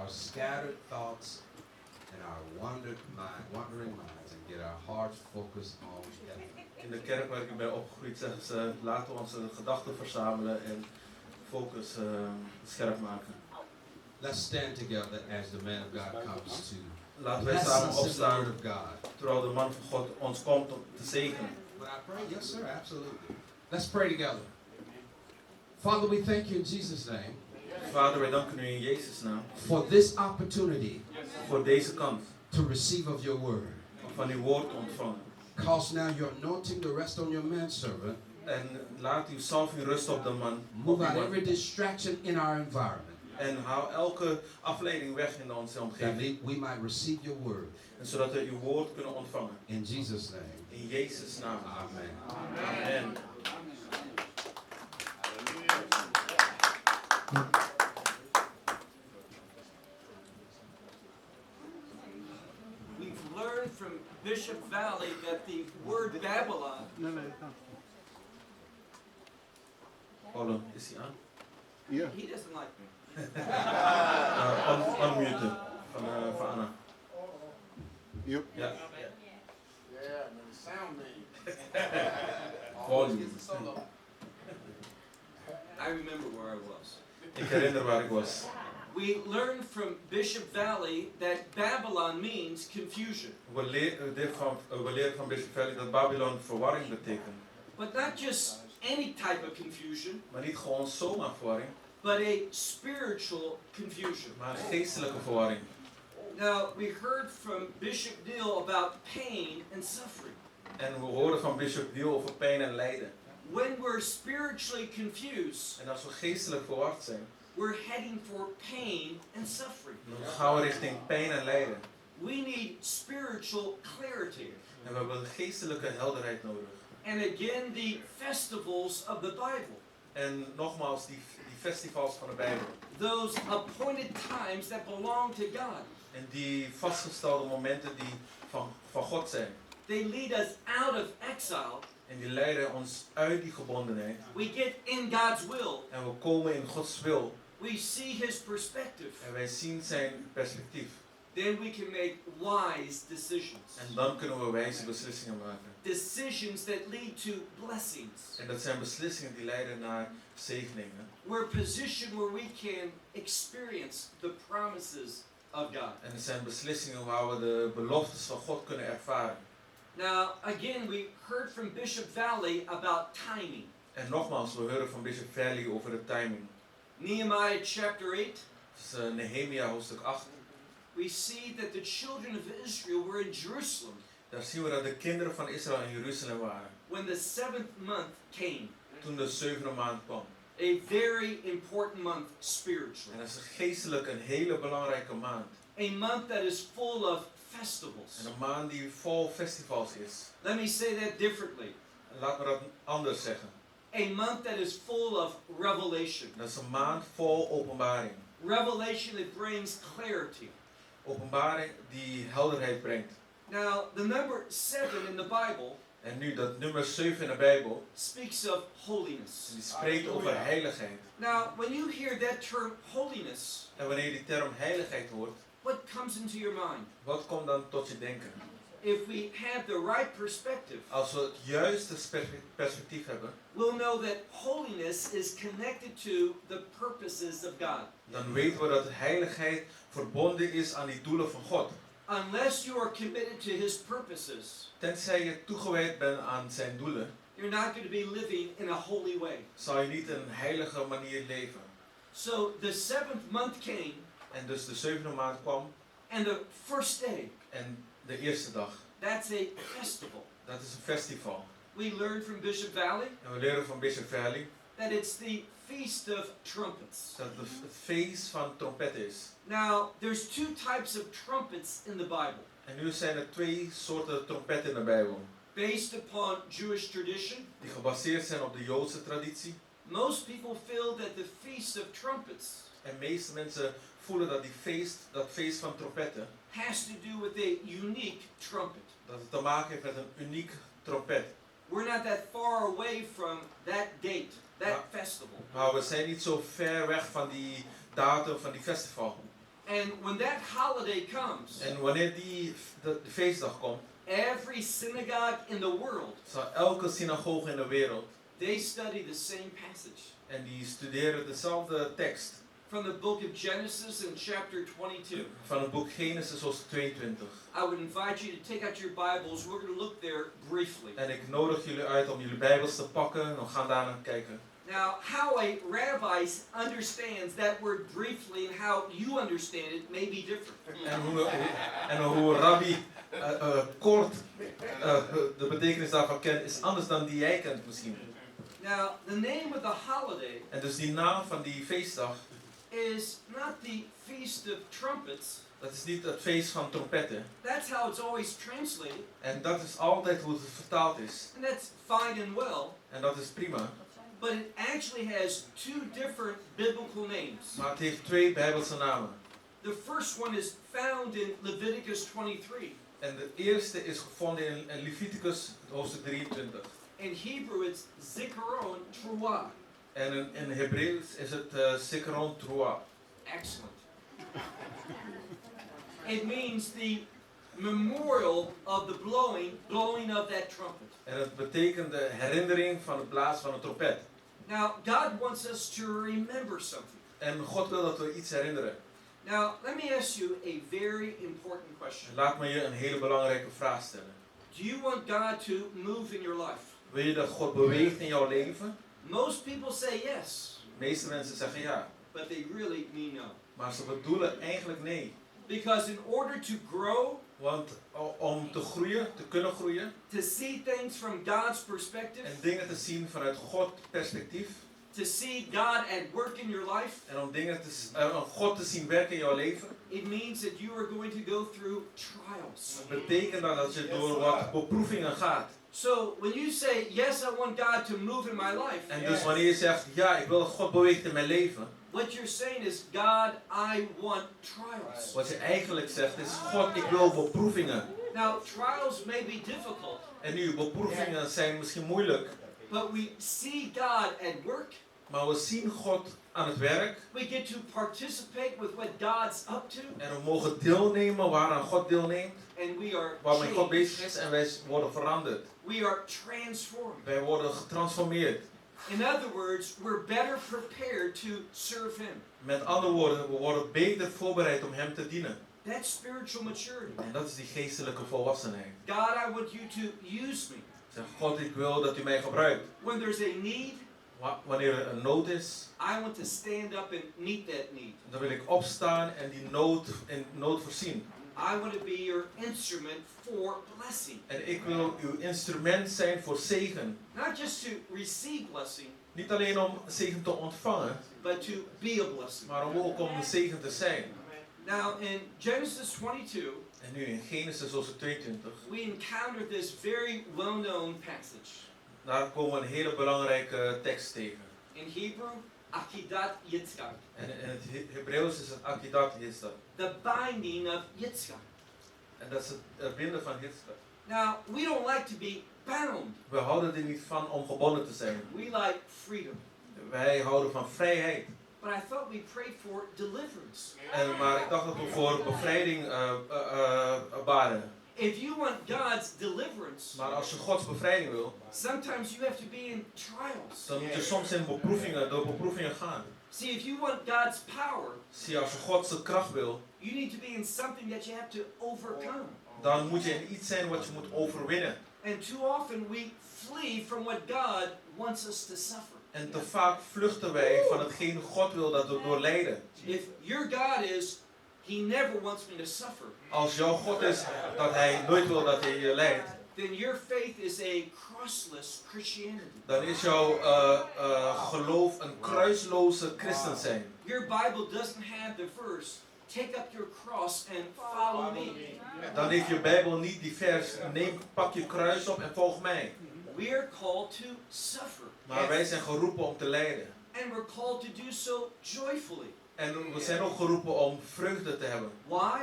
our scattered thoughts and our wandering minds and get our hearts focused on heaven. In de kerk waar ik ben opgegroeid zeggen ze, laten we onze gedachten verzamelen en focus scherp maken. Let's stand together as the man of God comes to Laten wij bless samen us in the opstaan word of God. terwijl de man van God ons komt om te zegenen. When I pray, yes sir, absolutely. Let's pray together. Father, we thank you in Jesus' name. Vader, wij danken u in Jezus' naam for this opportunity voor deze kans to receive of your word. om van uw woord te ontvangen. Cause now your anointing to rest on your manservant. En laat uw salving rusten op de man. Move out every distraction in our environment. En hou elke afleiding weg in onze That omgeving. we might receive your word. En zodat we uw woord kunnen ontvangen. In Jesus' name. In Jezus' naam. Amen. Amen. We've learned from Bishop Valley that the word Babylon Hold on, is hij aan? Yeah. he doesn't like me. Unmuten van Anna. Yep. Ja. Yeah, man, sound name. Volume. I remember where I was. Ik herinner waar ik was. We learned from Bishop Valley that Babylon means confusion. We leren van Bishop Valley dat Babylon verwarring betekent. But not just any type of confusion, Maar niet gewoon zomaar verwarring, but a spiritual confusion. maar een geestelijke verwarring. Now, we heard from Bishop Neal about pain and suffering. En we horen van Bishop Neal over pijn en lijden. When we're spiritually confused, En als we geestelijk verward zijn, we're heading for pain and suffering. dan gaan we richting pijn en lijden. We need spiritual clarity. En we hebben een geestelijke helderheid nodig. And again, the festivals of the Bible. En nogmaals, die festivals van de Bijbel. Those appointed times that belong to God. En die vastgestelde momenten die van God zijn. They lead us out of exile. En die leiden ons uit die gebondenheid. We get in God's will. En we komen in Gods wil. We see His perspective. En wij zien zijn perspectief. Then we can make wise decisions. En dan kunnen we wijze beslissingen maken. Decisions that lead to blessings. En dat zijn beslissingen die leiden naar zegeningen. We're a position where we can experience the promises of God. En het zijn beslissingen waar we de beloftes van God kunnen ervaren. Now, again, we heard from Bishop Valley about timing. En nogmaals, we horen van Bishop Valley over de timing. Nehemiah chapter 8, Dus Nehemia hoofdstuk 8. we see that the children of Israel were in Jerusalem Daar zien we dat de kinderen van Israël in Jeruzalem waren. when the 7th month came. Toen de 7e maand kwam. A very important month En spiritually. dat is geestelijk een hele belangrijke maand. A month that is full of festivals. En een maand die vol festivals is. Let me say that differently. Laat me dat anders zeggen. A month that is full of revelation. Dat is een maand vol openbaring. Revelation that brings clarity. Openbaring die helderheid brengt. Now, the number 7 in the Bible En nu dat nummer 7 in de Bijbel, speaks of holiness. die spreekt over heiligheid. Now, when you hear that term holiness, En wanneer je die term heiligheid hoort, what comes into your mind? wat komt dan tot je denken? If we have the right perspective, Als we het juiste perspectief hebben, we'll know that holiness is connected to the purposes of God. dan weten we dat heiligheid verbonden is aan die doelen van God. Unless you are committed to His purposes, Tenzij je toegewijd bent aan zijn doelen, you're not going to be living in a holy way. zal je niet een heilige manier leven. So the 7th month came, En dus de 7e maand kwam and the first day, en de eerste dag, that's a festival. dat is een festival. We learned from Bishop Valley En we leren van Bishop Valley that it's the Feast of Trumpets. dat het feest van trompetten is. Now, there's two types of trumpets in the Bible. En nu zijn er 2 soorten trompetten in de Bijbel. Based upon Jewish tradition, Die gebaseerd zijn op de Joodse traditie. most people feel that the Feast of Trumpets En de meeste mensen voelen dat dat feest van trompetten, has to do with a unique trumpet. dat het te maken heeft met een uniek trompet. We're not that far away from that date, that festival. Maar we zijn niet zo ver weg van die datum van die festival. And when that holiday comes, En wanneer de feestdag komt, every synagogue in the world, zal elke synagoge in de wereld, they study the same passage. en die studeren dezelfde tekst From the book of Genesis in chapter 22. van het boek Genesis hoofdstuk 22. I would invite you to take out your Bibles. We're going to look there briefly. En ik nodig jullie uit om jullie Bijbels te pakken en we gaan daar naar kijken. Now, how a rabbi understands that word briefly and how you understand it may be different. En hoe een rabbi kort de betekenis daarvan kent, is anders dan die jij kent misschien. Now, the name of the holiday En dus die naam van die feestdag, is not the Feast of Trumpets. dat is niet het feest van trompetten. That's how it's always translated, En dat is altijd hoe het vertaald is. and that's fine and well. En dat is prima. But it actually has two different biblical names. Maar het heeft twee Bijbelse namen. The first one is found in Leviticus 23. En de eerste is gevonden in Leviticus hoofdstuk 23. In Hebrew, it's Zikaron Truah. En in Hebreeuws is het Zikaron Truah. Excellent. It means the memorial of the blowing of that trumpet. En het betekent de herinnering van het blazen van een trompet. Now, God wants us to remember something. En God wil dat we iets herinneren. Now, let me ask you a very important question. Laat me je een hele belangrijke vraag stellen. Do you want God to move in your life? Wil je dat God beweegt in jouw leven? Most people say yes, De meeste mensen zeggen ja. but they really mean no. Maar ze bedoelen eigenlijk nee. Because in order to grow, Want om te groeien, te kunnen groeien, to see things from God's perspective, en dingen te zien vanuit Gods perspectief, to see God at work in your life, en om God te zien werken in jouw leven, it means that you are going to go through trials. betekent dat je door wat beproevingen gaat. So when you say, yes, I want God to move in my life, En dus wanneer je zegt, ja, ik wil dat God beweegt in mijn leven, what you're saying is, God, I want trials. wat je eigenlijk zegt is, God, ik wil beproevingen. Now, trials may be difficult, En nu, beproevingen zijn misschien moeilijk, but we see God at work. maar we zien God aan het werk. We get to participate with what God's up to, En we mogen deelnemen waaraan God deelneemt, and we are waarmee God changed. bezig is en wij worden veranderd. We are transformed. Wij worden getransformeerd. In other words, we're better prepared to serve Him. Met andere woorden, we worden beter voorbereid om Hem te dienen. That's spiritual maturity. En dat is die geestelijke volwassenheid. God, I want you to use me. Zeg, God, ik wil dat u mij gebruikt. When there's a need, Wanneer er een nood is, I want to stand up and meet that need. dan wil ik opstaan en die nood voorzien. I want to be your instrument for blessing. En ik wil uw instrument zijn voor zegen. Not just to receive blessing, Niet alleen om zegen te ontvangen, but to be a blessing. maar ook om een zegen te zijn. Now in Genesis 22, En nu in Genesis hoofdstuk 22, we encounter this very well-known passage. daar komen we een hele belangrijke tekst tegen. In Hebrew, Akedat Yitzchak. En in het Hebreeuws is het Akedat Yitzchak. The binding of Yitzchak. En dat is het binden van Yitzchak. Now, we don't like to be bound. We houden er niet van om gebonden te zijn. We like freedom. Wij houden van vrijheid. But I thought we prayed for deliverance. Maar ik dacht dat we voor bevrijding baden. If you want God's deliverance, Maar als je Gods bevrijding wil, sometimes you have to be in trials. dan moet je soms door beproevingen gaan. See, if you want God's power, Zie je, als je Gods kracht wil, you need to be in something that you have to overcome. dan moet je in iets zijn wat je moet overwinnen. And too often we flee from what God wants us to suffer. En te vaak vluchten wij van hetgeen God wil dat we doorlijden. If your God is, He never wants me to suffer, Als jouw God is dat Hij nooit wil dat hij je leidt, then your faith is a crossless Christianity. dan is jouw geloof een kruisloze christen zijn. Your Bible doesn't have the verse, take up your cross and follow me. Dan heeft je Bijbel niet die vers, pak je kruis op en volg mij. We are called to suffer. Maar wij zijn geroepen om te lijden. And we're called to do so joyfully. En we zijn ook geroepen om vreugde te hebben. Why?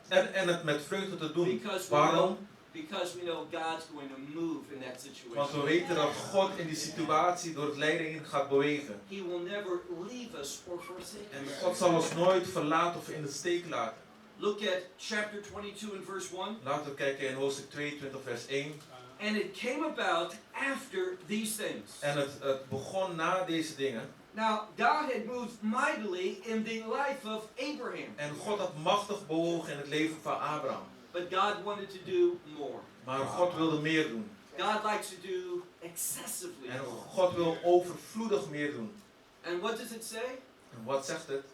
En het met vreugde te doen. Because we Waarom? Because we know God's going to move in that Want we situation. weten dat God in die situatie door het lijden heen gaat bewegen. He will never leave us or forsake En us. God zal ons nooit verlaten of in de steek laten. Look at chapter 22 and verse 1. Laten we kijken in hoofdstuk 22 vers 1. And it came about after these things. En het begon na deze dingen. Now, God had moved mightily in the life of Abraham. En God had machtig bewogen in het leven van Abraham. But God wanted to do more. Maar God wilde meer doen. God likes to do excessively En more. God wil overvloedig meer doen. And what does it say? En wat zegt het?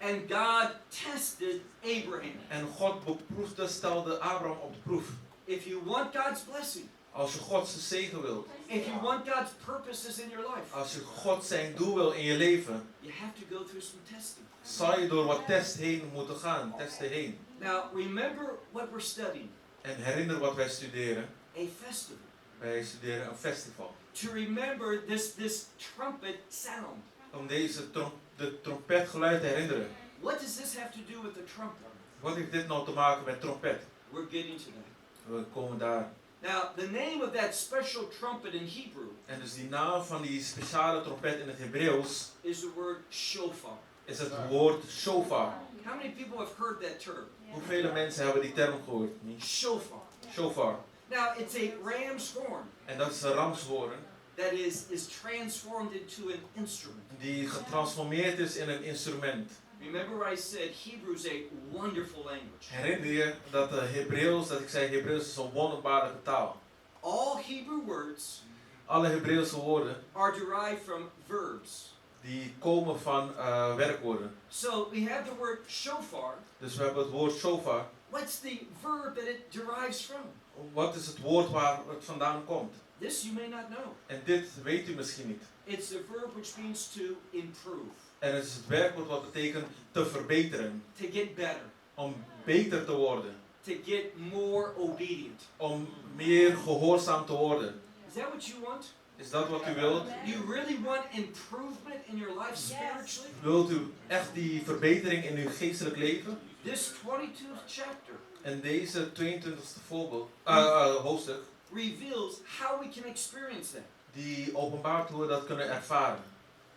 And God tested Abraham. En God beproefde, stelde Abraham op de proef. If you want God's blessing, Als je God zijn zegen wilt. if you want God's purposes in your life, Als je God zijn doel wil in je leven. you have to go through some testing. Zal je door wat testen heen moeten gaan. Testen heen. Now, remember what we're studying. En herinner wat wij studeren. A festival. Wij studeren een festival. To remember this trumpet sound. Om de trompetgeluid te herinneren. What does this have to do with the trumpet? Wat heeft dit nou te maken met trompet? We're getting to that. We komen daar. Now, the name of that special trumpet in Hebrew En dus die naam van die speciale trompet in het Hebreeuws is the word shofar. is het woord shofar. How many people have heard that term? Hoeveel mensen hebben die term gehoord? Shofar. Shofar. Now, it's a ram's horn En dat is een ramshoorn that is transformed into an instrument. die getransformeerd is in een instrument. Remember what I said, Hebrew is a wonderful language. Herinner je dat dat ik zei Hebreeuws is een wonderbaarlijke taal. All Hebrew words Alle Hebreeuwse woorden are derived from verbs. die komen van werkwoorden. So we have the word shofar. Dus we hebben het woord shofar. What's the verb that it derives from? Wat is het woord waar het vandaan komt? This you may not know. En dit weet u misschien niet. It's the verb which means to improve, En het is het werkwoord wat betekent te verbeteren. to get better, Om beter te worden. to get more obedient. Om meer gehoorzaam te worden. Is that what you want? Is dat wat u wilt? You really want improvement in your life spiritually? Wilt u echt die verbetering in uw geestelijk leven? This 22nd chapter En deze 22e hoofdstuk, reveals how we can experience that. die openbaart hoe we dat kunnen ervaren.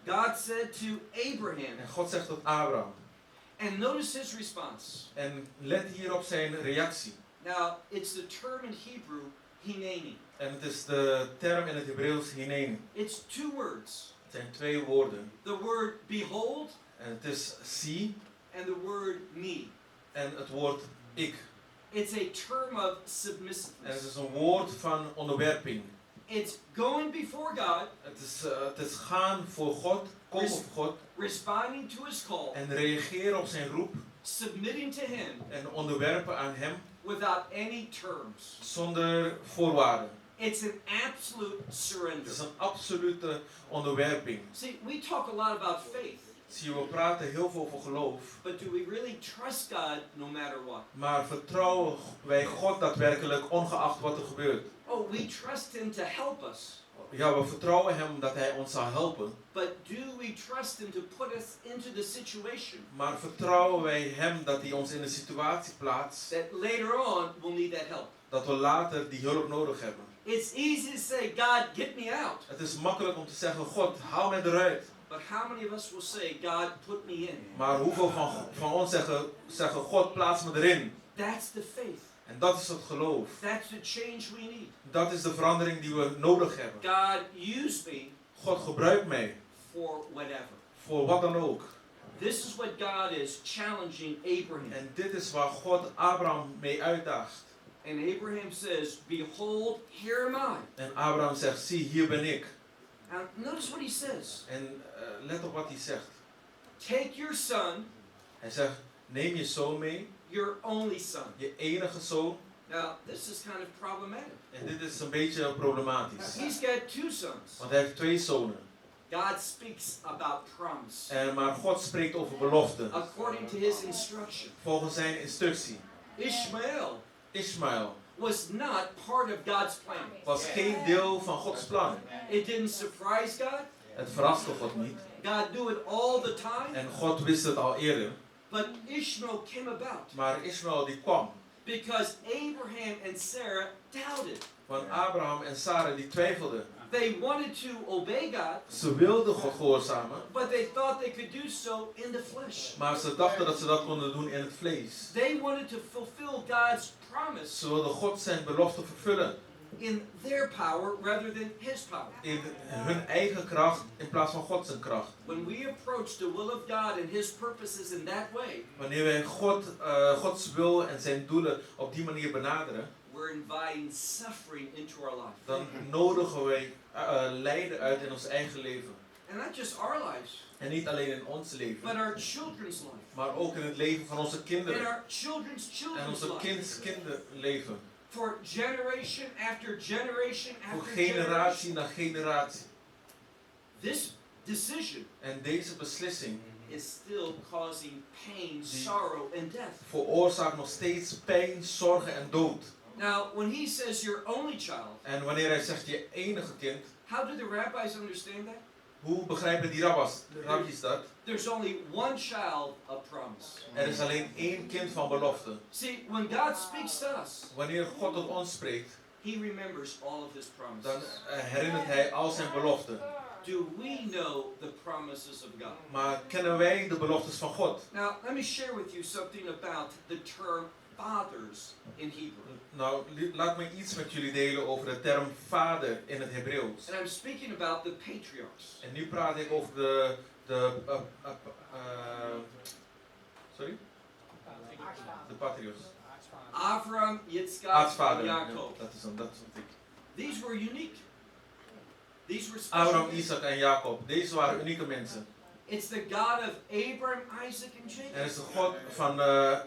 God said to Abraham, En God zegt tot Abraham. and notice his response. En let hier op zijn reactie. Now, it's the term in Hebrew, hineni. En het is de term in het Hebreeuws hineni. It's two words. Het zijn twee woorden. The word behold En het is zie and the word me. en het woord ik. It's a term of En het submissiveness. is een woord van onderwerping. It's going before God, Het is gaan voor God, komen voor God responding to his call, en reageren op zijn roep submitting to him en onderwerpen aan hem without any terms. zonder voorwaarden. It's an absolute Het surrender. is een absolute onderwerping. See, we talk a lot about faith, Zie je, we praten heel veel over geloof, but do we really trust God no matter what? maar vertrouwen wij God daadwerkelijk ongeacht wat er gebeurt? Oh, we trust him to help us, Ja, we vertrouwen hem dat hij ons zal helpen, but do we trust him to put us into the situation maar vertrouwen wij hem dat hij ons in een situatie plaatst that later on we'll need that help? dat we later die hulp nodig hebben? It's easy to say, God, get me out. Het is makkelijk om te zeggen, God, haal mij eruit. But how many of us will say, God, put me in? Maar hoeveel van ons zeggen, God, plaats me erin? That's the faith. En dat is het geloof. That's the change we need. Dat is de verandering die we nodig hebben. God, use me God, gebruik mij. for whatever. Voor wat dan ook. This is what God is challenging Abraham. En dit is waar God Abraham mee uitdaagt. And Abraham says, behold, here am I. En Abraham zegt, zie, hier ben ik. Now, notice what he says. En let op wat hij zegt. Take your son, Hij zegt, neem je zoon mee, your only son. je enige zoon. Now, this is kind of problematic. En dit is een beetje problematisch. He's got two sons. Want hij heeft twee zonen. God speaks about promise Maar God spreekt over belofte. according to his instruction. Volgens zijn instructie. Ishmael Ismaël was not part of God's plan. was geen deel van Gods plan. It didn't surprise God. Het verraste God niet. God knew it all the time. En God wist het al eerder. But Ishmael came about. Maar Ismaël die kwam. Because Abraham and Sarah doubted. Want Abraham en Sarah die twijfelden. They wanted to obey God, Ze wilden God gehoorzamen, but they thought they could do so in the flesh. maar ze dachten dat ze dat konden doen in het vlees. They wanted to fulfill God's promise Ze wilden God zijn belofte vervullen in their power rather than His power. in hun eigen kracht in plaats van God zijn kracht. When we approach the will of God and His purposes in that way, Wanneer wij Gods wil en zijn doelen op die manier benaderen, we're inviting suffering into our life. dan nodigen wij lijden uit in ons eigen leven. And not just our lives, En niet alleen in ons but leven, our children's life. maar ook in het leven van onze And kinderen our children's en children's onze life. kinderleven. For generation after generation Voor after generation. generatie na generatie. This decision En deze beslissing is still causing pain, sorrow, and death. veroorzaakt nog steeds pijn, zorgen en dood. Now, when he says your only child, En wanneer hij zegt je enige kind, how do the rabbis understand that? hoe begrijpen die rabbies dat? There's only one child of promise. Er is alleen één kind van belofte. See, when God speaks to us, Wanneer God tot ons spreekt, He remembers all of His dan promises. herinnert hij al zijn beloften. Do we know the promises of God? Maar kennen wij de beloftes van God? Now, let me share with you something about the term fathers in Hebrew. Nou, laat me iets met jullie delen over de term vader in het Hebreeuws. And I'm speaking about the patriarchs. En nu praat ik over sorry? De patriarchs. Avram, Yitzchak, Aartsvader. Jacob. Dat is wat ik. These were unique. These were special. Abraham, Isaac en Jacob. Deze waren unieke mensen. It's the God of Abraham, Isaac, and Jacob. En het is de God van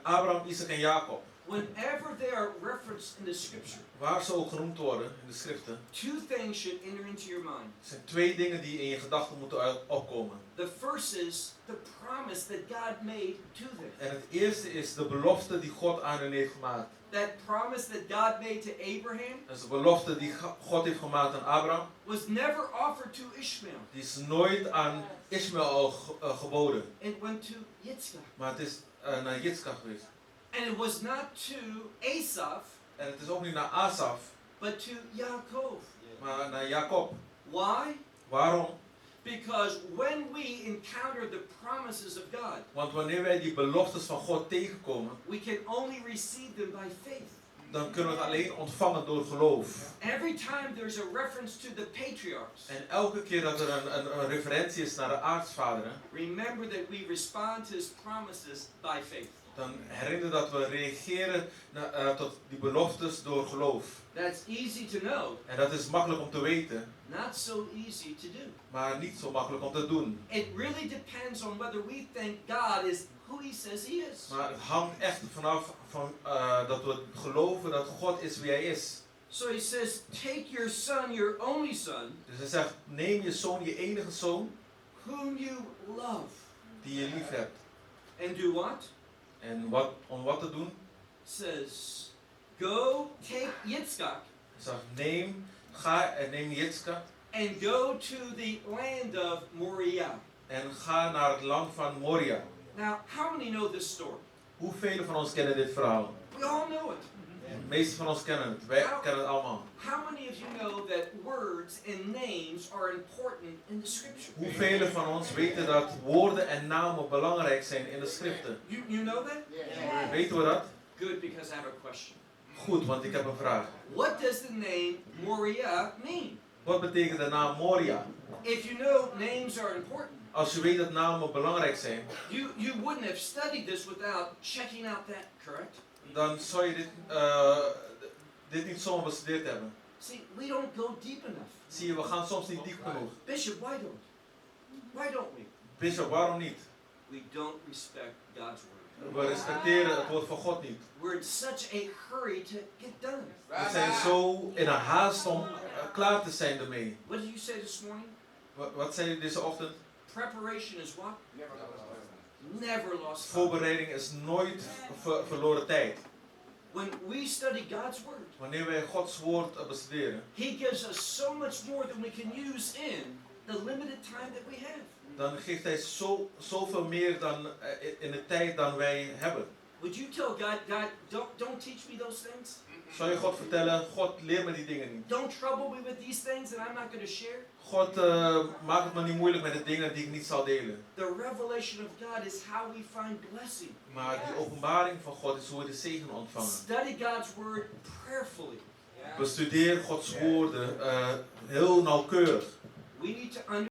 Abraham, Isaac en Jacob. Whenever they are referenced in the scripture, Waar ze ook genoemd worden in de schriften, two things should enter into your mind. zijn twee dingen die in je gedachten moeten opkomen. The first is the promise that God made to them. En het eerste is de belofte die God aan hen heeft gemaakt. That promise that God made to Abraham Dat is de belofte die God heeft gemaakt aan Abraham. was never offered to Ishmael. Die is nooit aan Ismaël geboden. It went to Yitzchak. Maar het is naar Yitzchak geweest. And it was not to Asaph, En het is ook niet naar Asaf, but to Yaakov. maar naar Jacob. Why? Waarom? Because when we encounter the promises of God, Want wanneer wij die beloftes van God tegenkomen, we can only receive them by faith. dan kunnen we het alleen ontvangen door geloof. Every time there's a reference to the patriarchs, En elke keer dat er een referentie is naar de aartsvaderen, remember that we respond to His promises by faith. dan herinner dat we reageren tot die beloftes door geloof. That's easy to know, En dat is makkelijk om te weten, not so easy to do. maar niet zo makkelijk om te doen. It really depends on whether we think God is who He says He is. Maar het hangt echt vanaf dat we geloven dat God is wie Hij is. So He says, take your son, your only son, Dus hij zegt, neem je zoon, je enige zoon, whom you love, die je lief hebt. and do what? En om wat te doen? Says, go take Yitzchak Hij zegt, ga en neem Yitzchak and go to the land of Moriah. en ga naar het land van Moria. Now, how many know this story? Hoeveel van ons kennen dit verhaal? We all know it. De meeste van ons kennen het. Wij kennen het allemaal. How many of you know that words and names are important in the scripture? Hoeveel van ons weten dat woorden en namen belangrijk zijn in de schriften? You know that? Weten we dat? Good, because I have a question. Goed, want ik heb een vraag. What does the name Moriah mean? Wat betekent de naam Moria? If you know names are important, Als je weet dat namen belangrijk zijn, you wouldn't have studied this without checking out that, correct? dan zou je dit niet zomaar bestudeerd hebben. See, we don't go deep enough. Zie je, we gaan soms niet diep genoeg. Bishop, why don't? Why don't we? Bishop, waarom niet? We don't respect God's word. We respecteren het woord van God niet. We're in such a hurry to get done. We zijn zo in een haast om klaar te zijn ermee. What did you say this morning? Wat zei je deze ochtend? Preparation is what? Never lost time. Voorbereiding is nooit verloren tijd. When we study God's word, Wanneer wij Gods woord bestuderen, He gives us so much more than we can use in the limited time that we have. dan geeft Hij zoveel meer dan in de tijd dan wij hebben. Would you tell God, don't teach me those things? Zou je God vertellen, God leer me die dingen niet. Don't trouble me with these things that I'm not going to share? God maak het me niet moeilijk met de dingen die ik niet zal delen. The revelation of God is how we find blessing. Maar die openbaring van God is hoe we de zegen ontvangen. Study God's word prayerfully. Bestudeer Gods woorden heel nauwkeurig. We need to understand